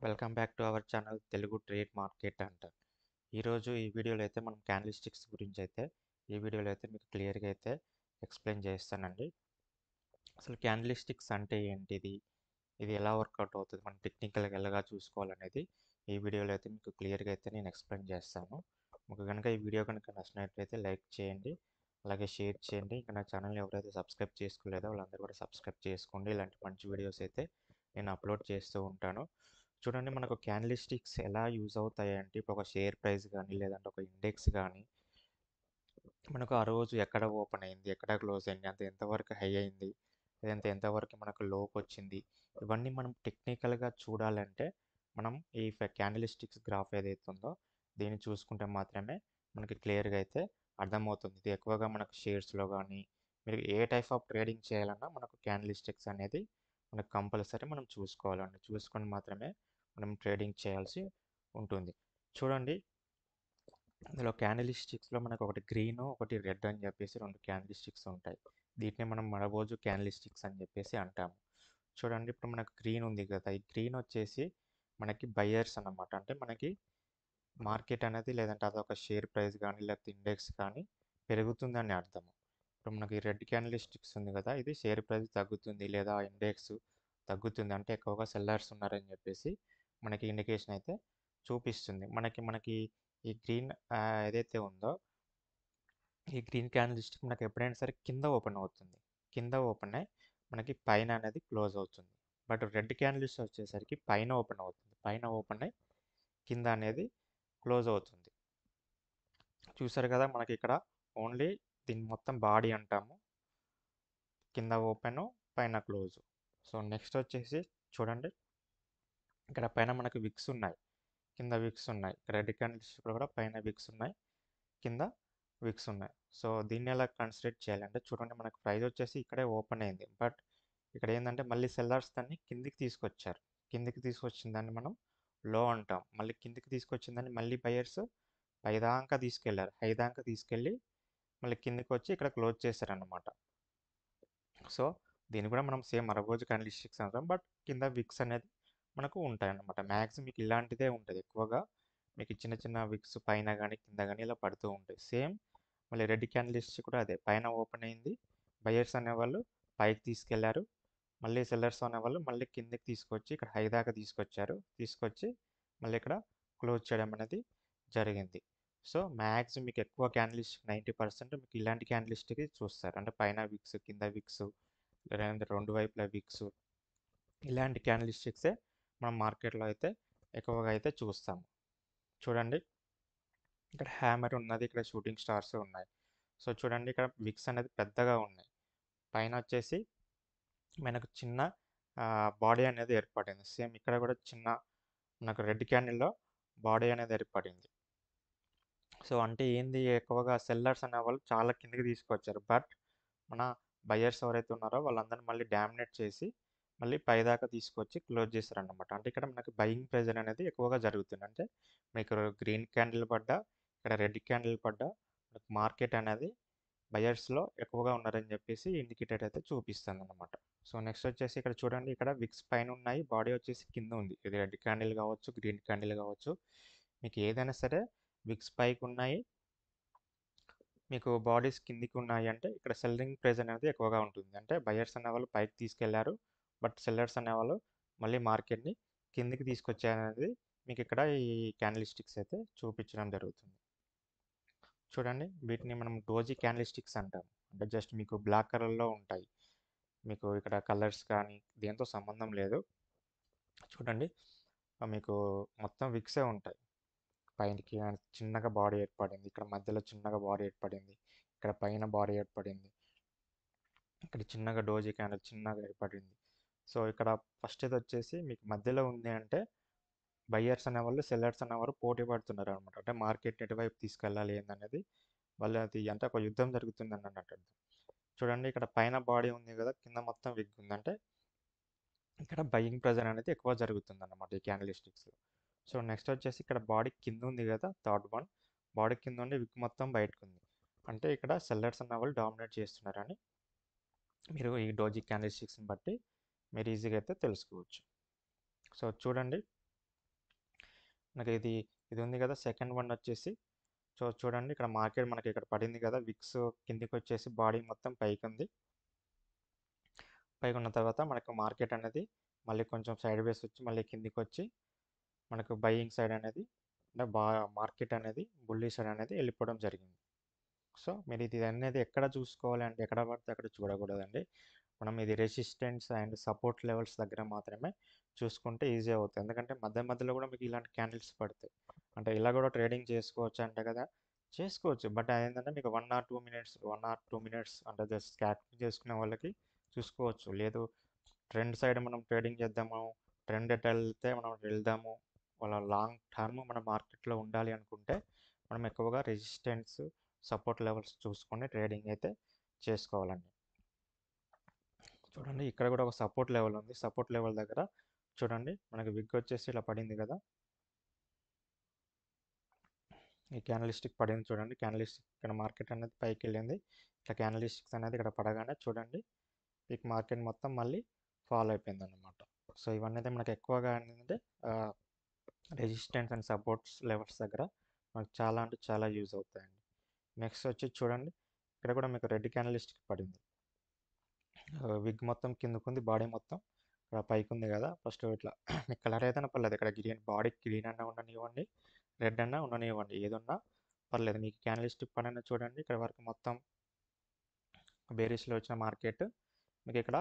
Welcome back to our channel Telugu trade market అంటారు. ఈరోజు ఈ వీడియోలో అయితే మనం క్యాండిల్ స్టిక్స్ గురించి అయితే ఈ వీడియోలో అయితే మీకు క్లియర్గా అయితే ఎక్స్ప్లెయిన్ చేస్తానండి. అసలు క్యాండిల్ స్టిక్స్ అంటే ఏంటిది, ఇది ఎలా వర్కౌట్ అవుతుంది, మనం టెక్నికల్గా ఎలాగా చూసుకోవాలనేది ఈ వీడియోలో అయితే మీకు క్లియర్గా అయితే నేను ఎక్స్ప్లెయిన్ చేస్తాను. మీకు కనుక ఈ వీడియో కనుక నచ్చినట్లయితే లైక్ చేయండి, అలాగే షేర్ చేయండి. ఇంకా నా ఛానల్ని ఎవరైతే సబ్స్క్రైబ్ చేసుకోలేదో వాళ్ళందరూ కూడా సబ్స్క్రైబ్ చేసుకోండి. ఇలాంటి మంచి వీడియోస్ అయితే నేను అప్లోడ్ చేస్తూ ఉంటాను. చూడండి, మనకు క్యాండిల్ స్టిక్స్ ఎలా యూజ్ అవుతాయి అంటే, ఇప్పుడు ఒక షేర్ ప్రైస్ కానీ లేదంటే ఒక ఇండెక్స్ కానీ మనకు ఆ రోజు ఎక్కడ ఓపెన్ అయింది, ఎక్కడ క్లోజ్ అయింది, అంత ఎంతవరకు హై అయింది, లేదంటే ఎంతవరకు మనకు లోకి వచ్చింది, ఇవన్నీ మనం టెక్నికల్గా చూడాలంటే మనం ఈ క్యాండిల్ స్టిక్స్ గ్రాఫ్ ఏదైతే ఉందో దీన్ని చూసుకుంటే మాత్రమే మనకి క్లియర్గా అయితే అర్థమవుతుంది. ఇది ఎక్కువగా మనకు షేర్స్లో కానీ మీరు ఏ టైప్ ఆఫ్ ట్రేడింగ్ చేయాలన్నా మనకు క్యాండిల్ స్టిక్స్ అనేది మనకు కంపల్సరీ మనం చూసుకోవాలండి. చూసుకొని మాత్రమే మనం ట్రేడింగ్ చేయాల్సి ఉంటుంది. చూడండి, అందులో క్యాండిల్ స్టిక్స్లో మనకు ఒకటి గ్రీన్ ఒకటి రెడ్ అని చెప్పేసి రెండు క్యాండిల్ స్టిక్స్ ఉంటాయి. వీటిని మనం మరబోజు క్యాండిల్ స్టిక్స్ అని చెప్పేసి అంటాము. చూడండి, ఇప్పుడు మనకు గ్రీన్ ఉంది కదా, ఈ గ్రీన్ వచ్చేసి మనకి బయర్స్ అన్నమాట. అంటే మనకి మార్కెట్ అనేది లేదంటే అదొక షేర్ ప్రైస్ కానీ లేకపోతే ఇండెక్స్ కానీ పెరుగుతుందని అర్థము. ఇప్పుడు మనకి రెడ్ క్యాండిల్ స్టిక్స్ ఉంది కదా, ఇది షేర్ ప్రైస్ తగ్గుతుంది లేదా ఇండెక్స్ తగ్గుతుంది అంటే ఎక్కువగా సెల్లర్స్ ఉన్నారని చెప్పేసి మనకి ఇండికేషన్ అయితే చూపిస్తుంది. మనకి ఈ గ్రీన్ ఏదైతే ఉందో ఈ గ్రీన్ క్యాండిల్ స్టిక్ మనకి ఎప్పుడైనా సరే కింద ఓపెన్ అవుతుంది. కింద ఓపెన్ అయ్యి మనకి పైన అనేది క్లోజ్ అవుతుంది. బట్ రెడ్ క్యాండిల్స్ వచ్చేసరికి పైన ఓపెన్ అవుతుంది. పైన ఓపెన్ అయ్యి కింద అనేది క్లోజ్ అవుతుంది. చూసారు కదా, మనకి ఇక్కడ ఓన్లీ దీన్ని మొత్తం బాడీ అంటాము. కింద ఓపెన్, పైన క్లోజ్. సో నెక్స్ట్ వచ్చేసి చూడండి, ఇక్కడ పైన మనకు విక్స్ ఉన్నాయి, కింద విక్స్ ఉన్నాయి. ఇక్కడ రెడ్ క్యాండిల్ స్టిక్ కూడా పైన విక్స్ ఉన్నాయి, కింద విక్స్ ఉన్నాయి. సో దీన్ని ఎలా కన్సిడర్ చేయాలంటే చూడండి, మనకు ప్రైస్ వచ్చేసి ఇక్కడే ఓపెన్ అయింది. బట్ ఇక్కడ ఏంటంటే మళ్ళీ సెల్లర్స్ దాన్ని కిందికి తీసుకొచ్చారు. కిందికి తీసుకొచ్చిన దాన్ని మనం లో అంటాం. మళ్ళీ కిందికి తీసుకొచ్చిన దాన్ని మళ్ళీ బయర్స్ పైదాకా తీసుకెళ్లారు. హై దాకా తీసుకెళ్ళి మళ్ళీ కిందికి వచ్చి ఇక్కడ క్లోజ్ చేశారన్నమాట. సో దీన్ని కూడా మనం సేమ్ అరబోజు క్యాండిల్ స్టిక్స్ అంటాం. బట్ కింద విక్స్ అనేది మనకు ఉంటాయన్నమాట. మ్యాక్సిమం మీకు ఇలాంటిదే ఉంటుంది. ఎక్కువగా మీకు చిన్న చిన్న విక్స్ పైన కానీ కింద కానీ ఇలా పడుతూ ఉంటాయి. సేమ్ మళ్ళీ రెడ్ క్యాండిల్ స్టిక్ కూడా అదే, పైన ఓపెన్ అయింది, బయర్స్ అనేవాళ్ళు పైకి తీసుకెళ్లారు, మళ్ళీ సెల్లర్స్ అనేవాళ్ళు మళ్ళీ కిందకి తీసుకొచ్చి ఇక్కడ హై దాకా తీసుకొచ్చారు. తీసుకొచ్చి మళ్ళీ ఇక్కడ క్లోజ్ చేయడం అనేది జరిగింది. సో మ్యాక్సిమం మీకు ఎక్కువ క్యాండిల్ స్టిక్ 90% మీకు ఇలాంటి క్యాండిల్ స్టిక్ చూస్తారు. అంటే పైన విక్స్, కింద విక్స్, లేదంటే రెండు వైపుల విక్స్, ఇలాంటి క్యాండిల్ స్టిక్సే మనం మార్కెట్లో అయితే ఎక్కువగా అయితే చూస్తాము. చూడండి, ఇక్కడ హ్యామర్ ఉన్నది, ఇక్కడ షూటింగ్ స్టార్స్ ఉన్నాయి. సో చూడండి, ఇక్కడ విక్స్ అనేది పెద్దగా ఉన్నాయి. పైన వచ్చేసి మనకు చిన్న బాడీ అనేది ఏర్పడింది. సేమ్ ఇక్కడ కూడా చిన్న మనకు రెడ్ క్యాండిల్లో బాడీ అనేది ఏర్పడింది. సో అంటే ఏంది, ఎక్కువగా సెల్లర్స్ అనేవాళ్ళు చాలా కిందకి తీసుకొచ్చారు. బట్ మన బయర్స్ ఎవరైతే ఉన్నారో వాళ్ళందరినీ మళ్ళీ డామినేట్ చేసి మళ్ళీ పైదాకా తీసుకొచ్చి క్లోజ్ చేస్తారన్నమాట. అంటే ఇక్కడ మనకి బయింగ్ ప్రెజర్ అనేది ఎక్కువగా జరుగుతుంది. అంటే మీకు గ్రీన్ క్యాండిల్ పడ్డా, ఇక్కడ రెడ్ క్యాండిల్ పడ్డా మనకు మార్కెట్ అనేది బయర్స్లో ఎక్కువగా ఉన్నారని చెప్పేసి ఇండికేటర్ అయితే చూపిస్తుంది అన్నమాట. సో నెక్స్ట్ వచ్చేసి ఇక్కడ చూడండి, ఇక్కడ విక్స్ పైన ఉన్నాయి, బాడీ వచ్చేసి కింద ఉంది. ఇది రెడ్ క్యాండిల్ కావచ్చు, గ్రీన్ క్యాండిల్ కావచ్చు, మీకు ఏదైనా సరే విక్స్ పైకి ఉన్నాయి, మీకు బాడీస్ కిందికి ఉన్నాయి అంటే ఇక్కడ సెల్లింగ్ ప్రైస్ అనేది ఎక్కువగా ఉంటుంది. అంటే బయర్స్ అనేవాళ్ళు పైకి తీసుకెళ్లారు, బట్ సెల్లర్స్ అనేవాళ్ళు మళ్ళీ మార్కెట్ని కిందికి తీసుకొచ్చారనేది మీకు ఇక్కడ ఈ క్యాండిల్ స్టిక్స్ అయితే చూపించడం జరుగుతుంది. చూడండి, వీటిని మనం డోజీ క్యాండిల్ స్టిక్స్ అంటాం. అంటే జస్ట్ మీకు బ్లాక్ కలర్లో ఉంటాయి. మీకు ఇక్కడ కలర్స్ కానీ దేంతో సంబంధం లేదు. చూడండి, మీకు మొత్తం విక్సే ఉంటాయి. పైనకి చిన్నగా బాడీ ఏర్పడింది, ఇక్కడ మధ్యలో చిన్నగా బాడీ ఏర్పడింది, ఇక్కడ పైన బాడీ ఏర్పడింది, ఇక్కడ చిన్నగా డోజీ క్యాండిల్ చిన్నగా ఏర్పడింది. సో ఇక్కడ ఫస్ట్ ఇది వచ్చేసి మీకు మధ్యలో ఉంది అంటే బయ్యర్స్ అనేవాళ్ళు సెల్లర్స్ అనేవారు పోటీ పడుతున్నారు అనమాట. అంటే మార్కెట్ ఎటువైపు తీసుకెళ్ళాలి ఏందనేది వాళ్ళు అది అంటే ఒక యుద్ధం జరుగుతుంది అన్నట్టు. చూడండి, ఇక్కడ పైన బాడీ ఉంది కదా, కింద మొత్తం విగ్ ఉంది. అంటే ఇక్కడ బయింగ్ ప్రెజర్ అనేది ఎక్కువ జరుగుతుంది అన్నమాట ఈ క్యాండిల్ స్టిక్స్లో. సో నెక్స్ట్ వచ్చేసి ఇక్కడ బాడీ కింద ఉంది కదా, థర్డ్ వన్, బాడీ కింద ఉండి విక్ మొత్తం బయటకు ఉంది. అంటే ఇక్కడ సెల్లర్స్ అన్న వాళ్ళు డామినేట్ చేస్తున్నారని మీరు ఈ డోజీ క్యాండిల్ స్టిక్స్ని బట్టి మీరు ఈజీగా అయితే తెలుసుకోవచ్చు. సో చూడండి, మనకి ఇది ఉంది కదా, సెకండ్ వన్ వచ్చేసి చూడండి ఇక్కడ మార్కెట్ మనకి ఇక్కడ పడింది కదా, విక్స్ కిందికి వచ్చేసి బాడీ మొత్తం పైకి ఉంది. పైకి ఉన్న తర్వాత మనకు మార్కెట్ అనేది మళ్ళీ కొంచెం సైడ్ వేస్ వచ్చి మళ్ళీ కిందికి వచ్చి మనకు బయింగ్ సైడ్ అనేది అంటే మార్కెట్ అనేది బుల్లి సైడ్ అనేది వెళ్ళిపోవడం జరిగింది. సో మీరు ఇది అనేది ఎక్కడ చూసుకోవాలి అంటే ఎక్కడ పడితే అక్కడ చూడకూడదండి. మనం ఇది రెసిస్టెన్స్ అండ్ సపోర్ట్ లెవెల్స్ దగ్గర మాత్రమే చూసుకుంటే ఈజీ అవుతుంది. ఎందుకంటే మధ్యలో కూడా మీకు ఇలాంటి క్యాండిల్స్ పడతాయి. అంటే ఇలా కూడా ట్రేడింగ్ చేసుకోవచ్చు అంటే కదా, చేసుకోవచ్చు. బట్ ఏంటంటే మీకు 1 or 2 minutes అంటే జస్ట్ స్కాల్పింగ్ చేసుకునే వాళ్ళకి చూసుకోవచ్చు. లేదు ట్రెండ్ సైడ్ మనం ట్రేడింగ్ చేద్దాము, ట్రెండ్ ఎట్ వెళ్తే మనం వెళ్దాము, వాళ్ళ లాంగ్ టర్మ్ మన మార్కెట్లో ఉండాలి అనుకుంటే మనం ఎక్కువగా రెసిస్టెన్స్ సపోర్ట్ లెవెల్స్ చూసుకొని ట్రేడింగ్ అయితే చేసుకోవాలండి. చూడండి ఇక్కడ కూడా ఒక సపోర్ట్ లెవెల్ ఉంది. సపోర్ట్ లెవెల్ దగ్గర చూడండి మనకి విగ్ వచ్చేసి ఇలా పడింది కదా, ఈ క్యానలిస్టిక్ పడింది చూడండి. క్యానలిస్టిక్ ఇక్కడ మార్కెట్ అనేది పైకి వెళ్ళింది. ఇట్లా క్యానలిస్టిక్స్ అనేది ఇక్కడ పడగానే చూడండి ఈ మార్కెట్ మొత్తం మళ్ళీ ఫాలో అయిపోయింది అనమాట. సో ఇవన్నీ అయితే మనకి ఎక్కువగా ఏంటంటే రెసిస్టెన్స్ అండ్ సపోర్ట్స్ లెవెల్స్ దగ్గర మనకు చాలా అంటే చాలా యూజ్ అవుతాయండి. నెక్స్ట్ వచ్చి చూడండి ఇక్కడ కూడా మీకు రెడ్ క్యానలిస్టిక్ పడింది. విగ్ మొత్తం కిందకు ఉంది, బాడీ మొత్తం ఇక్కడ పైకి ఉంది కదా. ఫస్ట్ ఇట్లా మీకు కలర్ అయితే పర్లేదు, ఇక్కడ గ్రీన్ బాడీ గ్రీన్ అన్నా ఉండనివ్వండి, రెడ్ అన్నా ఉండనివ్వండి, ఏదున్నా పర్లేదు. మీకు క్యానలిస్టిక్ పడిన చూడండి ఇక్కడ వరకు మొత్తం బేరిష్లో వచ్చిన మార్కెట్ మీకు ఇక్కడ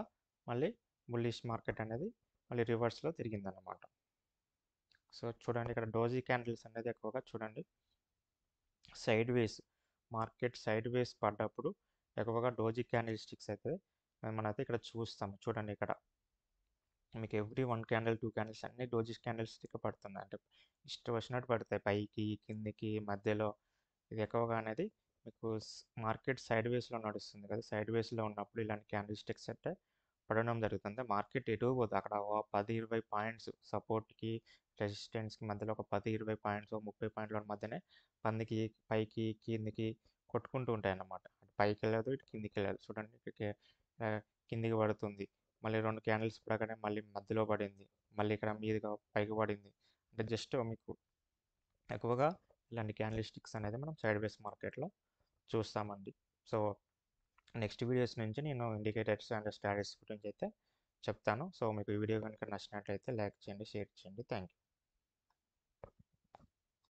మళ్ళీ బుల్లిష్ మార్కెట్ అనేది మళ్ళీ రివర్స్లో తిరిగిందన్నమాట. సో చూడండి ఇక్కడ డోజీ క్యాండిల్స్ అనేది ఎక్కువగా చూడండి సైడ్ వేస్ మార్కెట్ సైడ్ వేస్ పడ్డప్పుడు ఎక్కువగా డోజీ క్యాండిల్ స్టిక్స్ అయితే మనమైతే ఇక్కడ చూస్తాం. చూడండి ఇక్కడ మీకు ఎవ్రీ 1 క్యాండిల్ 2 క్యాండిల్స్ అన్ని డోజీ క్యాండిల్ స్టిక్ పడుతుంది. అంటే ఇష్టం వచ్చినట్టు పడతాయి, పైకి కిందికి మధ్యలో. ఇది ఎక్కువగా అనేది మీకు మార్కెట్ సైడ్ వేస్లో నడుస్తుంది కదా, సైడ్ వేస్లో ఉన్నప్పుడు ఇలాంటి క్యాండిల్ స్టిక్స్ అంటే పడడం జరుగుతుంది. మార్కెట్ ఎటు పోతుంది అక్కడ 10-20 పాయింట్స్ సపోర్ట్కి రెసిస్టెన్స్కి మధ్యలో ఒక 10-20 పాయింట్స్ 30 పాయింట్ల మధ్యనే పందికి పైకి కిందికి కొట్టుకుంటూ ఉంటాయి అన్నమాట. అటు పైకి వెళ్ళదు, ఇటు కిందికి వెళ్ళదు. చూడండి కిందికి పడుతుంది, మళ్ళీ 2 క్యాండిల్స్ పడగానే మళ్ళీ మధ్యలో పడింది, మళ్ళీ ఇక్కడ మీదుగా పైకి పడింది. అంటే జస్ట్ మీకు ఎక్కువగా ఇలాంటి క్యాండిల్ స్టిక్స్ అనేది మనం సైడ్ వేస్ మార్కెట్లో చూస్తామండి. సో నెక్స్ట్ వీడియోస్ నుంచి నేను ఇండికేటర్స్ అండ్ స్టాటస్ గురించి అయితే చెప్తాను. సో మీకు ఈ వీడియో కనుక నచ్చినట్లయితే లైక్ చేయండి, షేర్ చేయండి. Thank you.